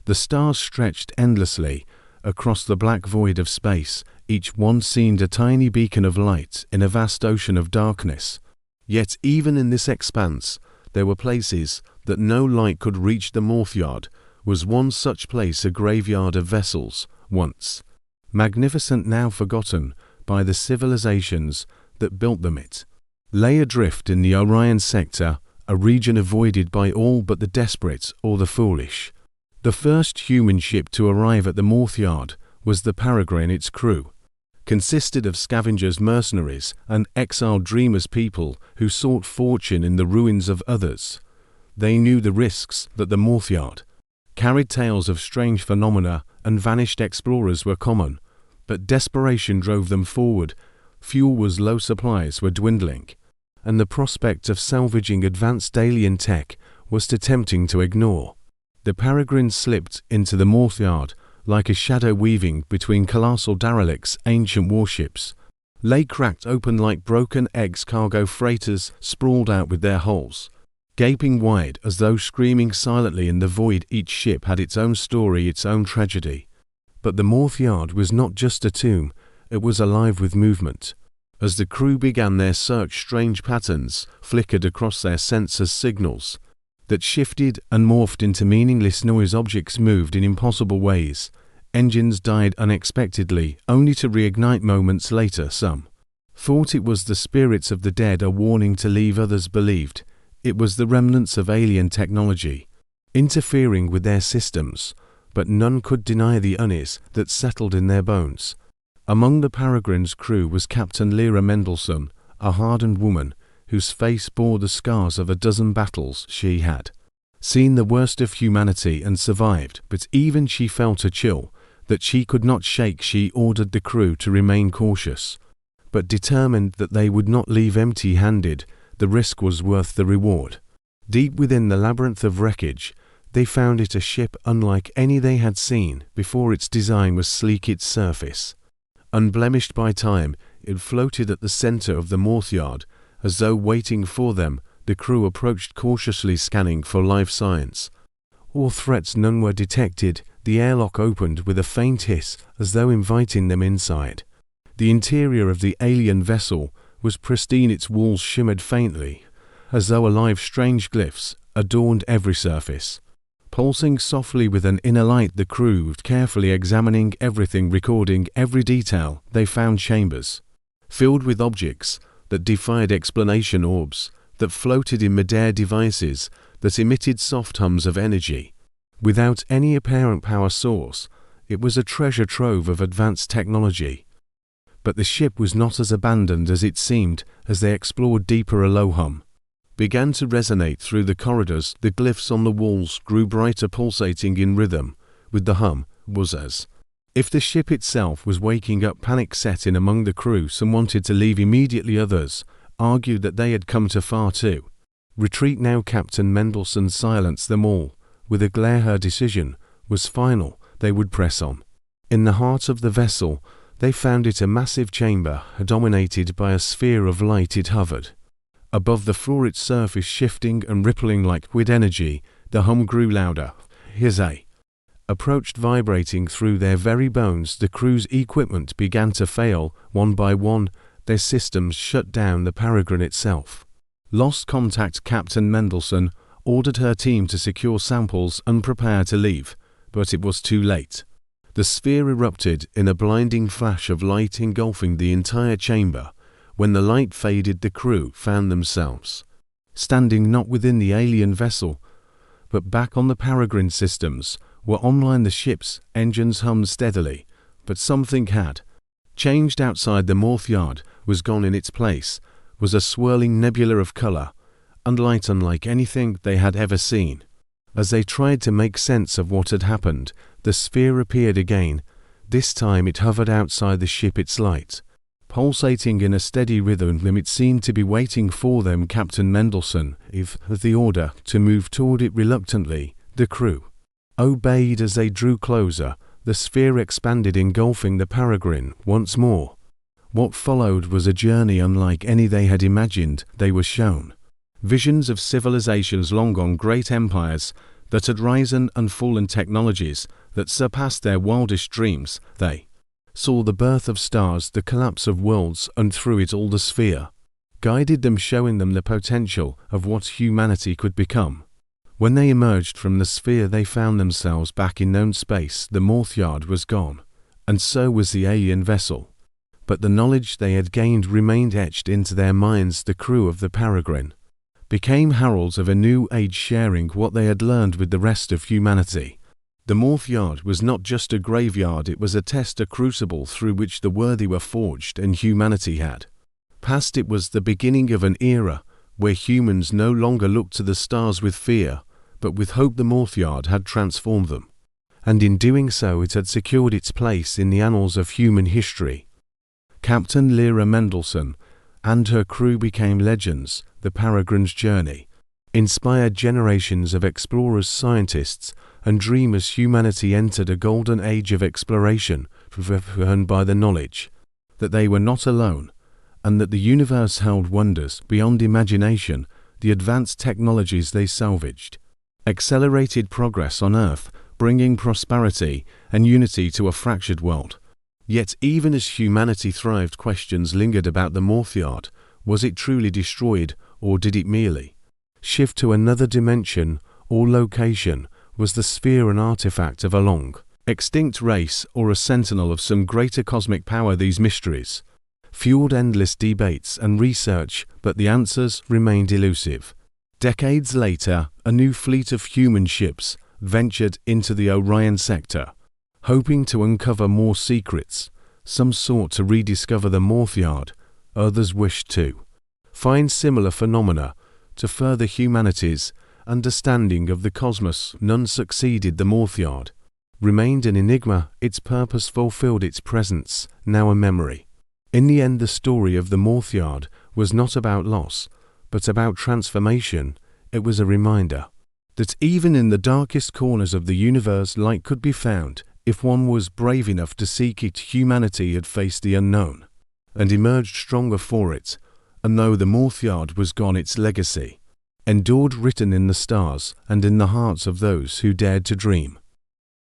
The stars stretched endlessly across the black void of space. Each one seemed a tiny beacon of light in a vast ocean of darkness. Yet even in this expanse, there were places that no light could reach. The MothYard was one such place, a graveyard of vessels, once magnificent, now forgotten by the civilizations that built them. It lay adrift in the Orion sector, a region avoided by all but the desperate or the foolish. The first human ship to arrive at the MothYard was the Peregrine. Its crew consisted of scavengers, mercenaries, and exiled dreamers, people who sought fortune in the ruins of others. They knew the risks that the MothYard carried. Tales of strange phenomena and vanished explorers were common, but desperation drove them forward. Fuel was low, supplies were dwindling, and the prospect of salvaging advanced alien tech was too tempting to ignore. The Peregrine slipped into the MothYard like a shadow, weaving between colossal derelicts. Ancient warships lay cracked open like broken eggs. Cargo freighters sprawled out with their hulls gaping wide, as though screaming silently in the void. Each ship had its own story, its own tragedy. But the MothYard was not just a tomb, it was alive with movement. As the crew began their search, strange patterns flickered across their sensors, signals that shifted and morphed into meaningless noise. Objects moved in impossible ways. Engines died unexpectedly, only to reignite moments later. Some thought it was the spirits of the dead, a warning to leave. Others believed it was the remnants of alien technology interfering with their systems, but none could deny the unease that settled in their bones. Among the Peregrine's crew was Captain Lira Mendelson, a hardened woman whose face bore the scars of a dozen battles. She had seen the worst of humanity and survived, but even she felt a chill that she could not shake. She ordered the crew to remain cautious, but determined that they would not leave empty-handed. The risk was worth the reward. Deep within the labyrinth of wreckage, they found it a ship unlike any they had seen before. Its design was sleek, its surface unblemished by time. It floated at the center of the MothYard, as though waiting for them. The crew approached cautiously, scanning for life signs or threats. None were detected. The airlock opened with a faint hiss, as though inviting them inside. The interior of the alien vessel was pristine. Its walls shimmered faintly, as though alive. Strange glyphs adorned every surface, pulsing softly with an inner light. The crew moved carefully, examining everything, recording every detail. They found chambers filled with objects that defied explanation, orbs that floated in midair, devices that emitted soft hums of energy without any apparent power source. It was a treasure trove of advanced technology. But the ship was not as abandoned as it seemed. As they explored deeper, a low hum began to resonate through the corridors. The glyphs on the walls grew brighter, pulsating in rhythm with the hum. It was as if the ship itself was waking up. Panic set in among the crew. Some wanted to leave immediately, others argued that they had come too far to retreat now. Captain Mendelson silenced them all with a glare. Her decision was final. They would press on. In the heart of the vessel, they found it a massive chamber, dominated by a sphere of light. It hovered above the floor, its surface shifting and rippling like liquid energy. The hum grew louder. His approached, vibrating through their very bones. The crew's equipment began to fail. One by one, their systems shut down. The Peregrine itself lost contact. Captain Mendelson ordered her team to secure samples and prepare to leave, but it was too late. The sphere erupted in a blinding flash of light, engulfing the entire chamber. When the light faded, the crew found themselves standing not within the alien vessel, but back on the Peregrine. Systems were online. The ship's engines hummed steadily, but something had changed. Outside, the MothYard was gone. In its place was a swirling nebula of color and light unlike anything they had ever seen. As they tried to make sense of what had happened, the sphere appeared again. This time it hovered outside the ship, its light pulsating in a steady rhythm. It seemed to be waiting for them. Captain Mendelson gave the order to move toward it reluctantly. The crew obeyed. As they drew closer, the sphere expanded, engulfing the Peregrine once more. What followed was a journey unlike any they had imagined. They were shown visions of civilizations long gone, great empires that had risen and fallen technologies that surpassed their wildest dreams. They saw the birth of stars, the collapse of worlds, and through it all the sphere guided them, showing them the potential of what humanity could become. When they emerged from the sphere, they found themselves back in known space. The MothYard was gone, and so was the alien vessel. But the knowledge they had gained remained etched into their minds. The crew of the Peregrine became heralds of a new age, sharing what they had learned with the rest of humanity. The MothYard was not just a graveyard, it was a test, a crucible through which the worthy were forged and humanity had passed. It was the beginning of an era where humans no longer looked to the stars with fear, but with hope. The MothYard had transformed them, and in doing so it had secured its place in the annals of human history. Captain Lira Mendelson and her crew became legends. The Peregrine's journey inspired generations of explorers, scientists, and dreamers. Humanity entered a golden age of exploration, driven by the knowledge that they were not alone, and that the universe held wonders beyond imagination. The advanced technologies they salvaged accelerated progress on Earth, bringing prosperity and unity to a fractured world. Yet even as humanity thrived, questions lingered about the MothYard. Was it truly destroyed, or did it merely shift to another dimension or location? Was the sphere an artifact of a long extinct race, or a sentinel of some greater cosmic power? These mysteries fueled endless debates and research, but the answers remained elusive. Decades later, a new fleet of human ships ventured into the Orion sector, hoping to uncover more secrets. Some sought to rediscover the MothYard, others wished to find similar phenomena to further humanity's understanding of the cosmos. None succeeded. The MothYard remained an enigma, its purpose fulfilled, its presence now a memory. In the end, the story of the MothYard was not about loss, but about transformation. It was a reminder that even in the darkest corners of the universe, light could be found if one was brave enough to seek it. Humanity had faced the unknown and emerged stronger for it, and though the MothYard was gone, its legacy endured, written in the stars and in the hearts of those who dared to dream.